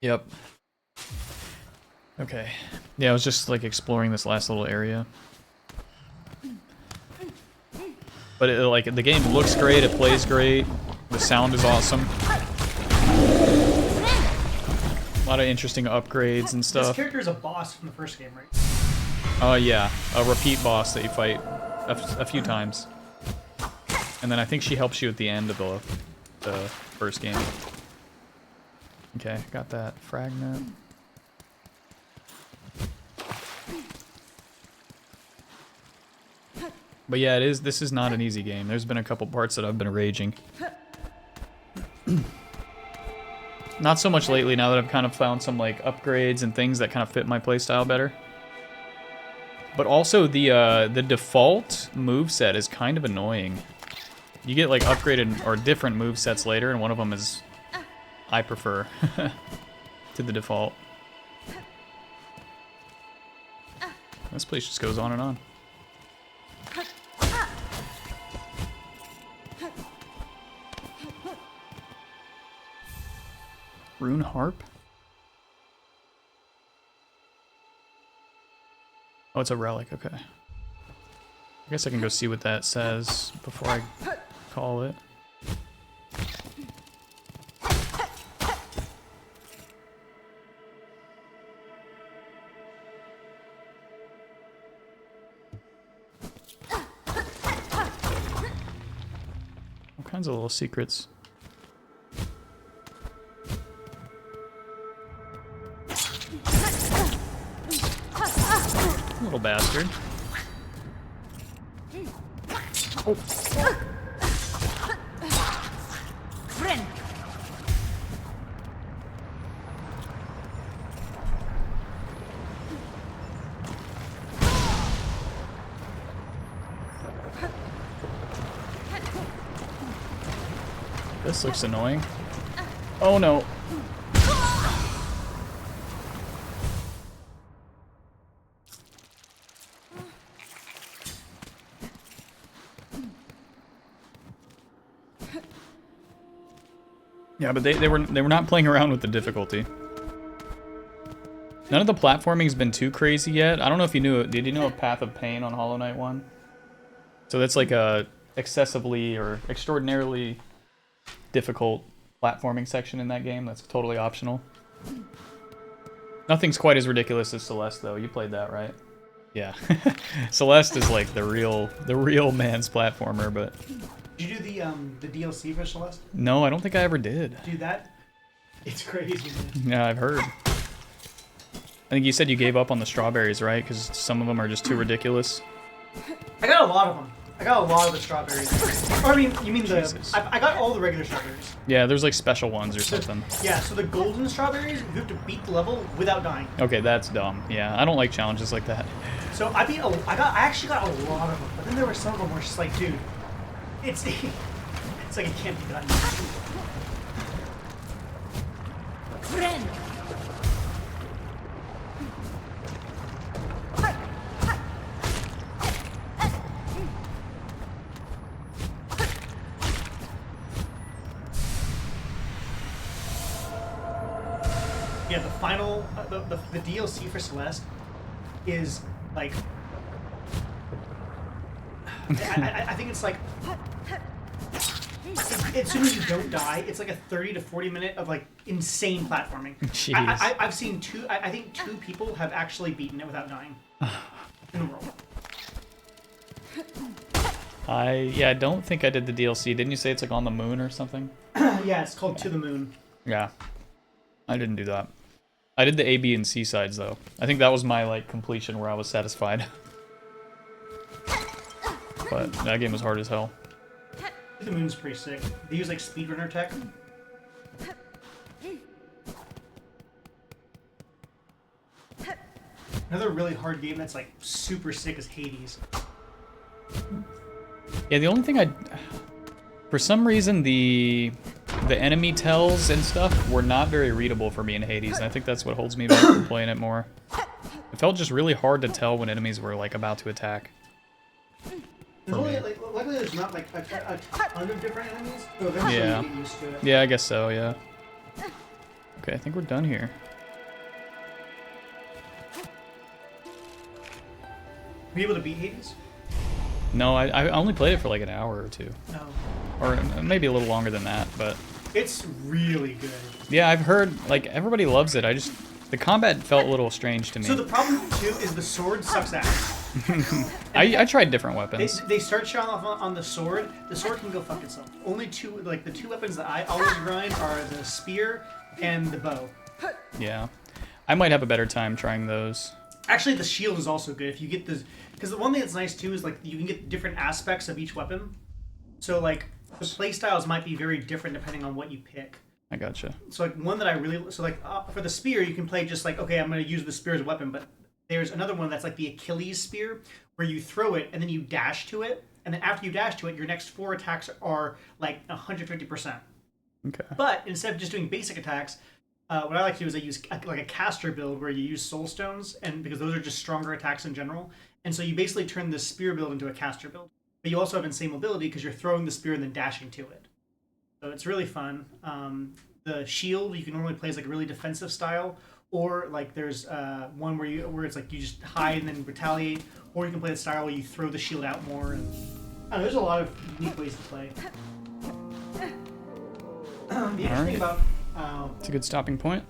Yep. Okay. Yeah, I was just like exploring this last little area. But it, like the game looks great, it plays great, the sound is awesome. A lot of interesting upgrades and stuff. This character is a boss from the first game, right? Yeah, a repeat boss that you fight a few times. And then I think she helps you at the end of the first game. Okay, got that fragment. But yeah, this is not an easy game. There's been a couple parts that I've been raging. Not so much lately, now that I've kind of found some like upgrades and things that kind of fit my playstyle better. But also the default moveset is kind of annoying. You get like upgraded or different movesets later, and one of them is I prefer to the default. This place just goes on and on. Rune harp? Oh, it's a relic, okay. I guess I can go see what that says before I call it. All kinds of little secrets. Little bastard. Oh. Friend. This looks annoying. Oh no. Yeah, but they were not playing around with the difficulty. None of the platforming's been too crazy yet. I don't know if you knew it. Did you know of Path of Pain on Hollow Knight 1? So that's like a excessively or extraordinarily difficult platforming section in that game. That's totally optional. Nothing's quite as ridiculous as Celeste though. You played that, right? Yeah. Celeste is like the real man's platformer, but Did you do the DLC for Celeste? no, I don't think I ever did. Dude, it's crazy, man. Yeah, I've heard. I think you said you gave up on the strawberries, right? Because some of them are just too ridiculous. I got a lot of them. I got a lot of the strawberries. Or, I mean, you mean Jesus. I got all the regular strawberries. Yeah, there's like special ones or something. Yeah, so the golden strawberries, you have to beat the level without dying. Okay, that's dumb. Yeah, I don't like challenges like that. So I actually got a lot of them, but then there were some of them where it's just like, dude, it's like it can't be done. Friend. Yeah, the final, the DLC for Celeste is like, I think it's like, as soon as you don't die, it's like a 30 to 40 minute of like insane platforming. Jeez. I've seen I think two people have actually beaten it without dying in the world. I don't think I did the DLC. Didn't you say it's like on the moon or something? Yeah, it's called To the Moon. Yeah. I didn't do that. I did the A, B, and C sides though. I think that was my like completion where I was satisfied. But that game was hard as hell. To the Moon's pretty sick. They use like speedrunner tech. Another really hard game that's like super sick is Hades. Yeah, the only thing for some reason the enemy tells and stuff were not very readable for me in Hades, and I think that's what holds me back from playing it more. It felt just really hard to tell when enemies were like about to attack. There's only, like, luckily there's not like a ton of different enemies, so eventually Yeah. you get used to it. Yeah, I guess so, yeah. Okay, I think we're done here. Were you able to beat Hades? No, I only played it for like an hour or two. No. Or maybe a little longer than that, but... It's really good. Yeah, I've heard, like, everybody loves it. The combat felt a little strange to me. So the problem, too, is the sword sucks ass. I tried different weapons. They start showing off on the sword. The sword can go fuck itself. Only two, like, the two weapons that I always grind are the spear and the bow. Yeah. I might have a better time trying those. Actually, the shield is also good if you get the... Because the one thing that's nice, too, is, like, you can get different aspects of each weapon. So, like, the playstyles might be very different depending on what you pick. I gotcha. So, like, one that I really... So, like, for the spear, you can play just like, okay, I'm going to use the spear as a weapon, but there's another one that's like the Achilles spear, where you throw it, and then you dash to it, and then after you dash to it, your next 4 attacks are, like, 150%. Okay. But instead of just doing basic attacks, what I like to do is I use like a caster build where you use soul stones, and because those are just stronger attacks in general. And so you basically turn the spear build into a caster build. But you also have insane mobility because you're throwing the spear and then dashing to it. So it's really fun. The shield you can normally play as like a really defensive style, or like there's one where it's like you just hide and then retaliate, or you can play the style where you throw the shield out more. And I don't know, there's a lot of unique ways to play. The interesting thing about It's a good stopping point.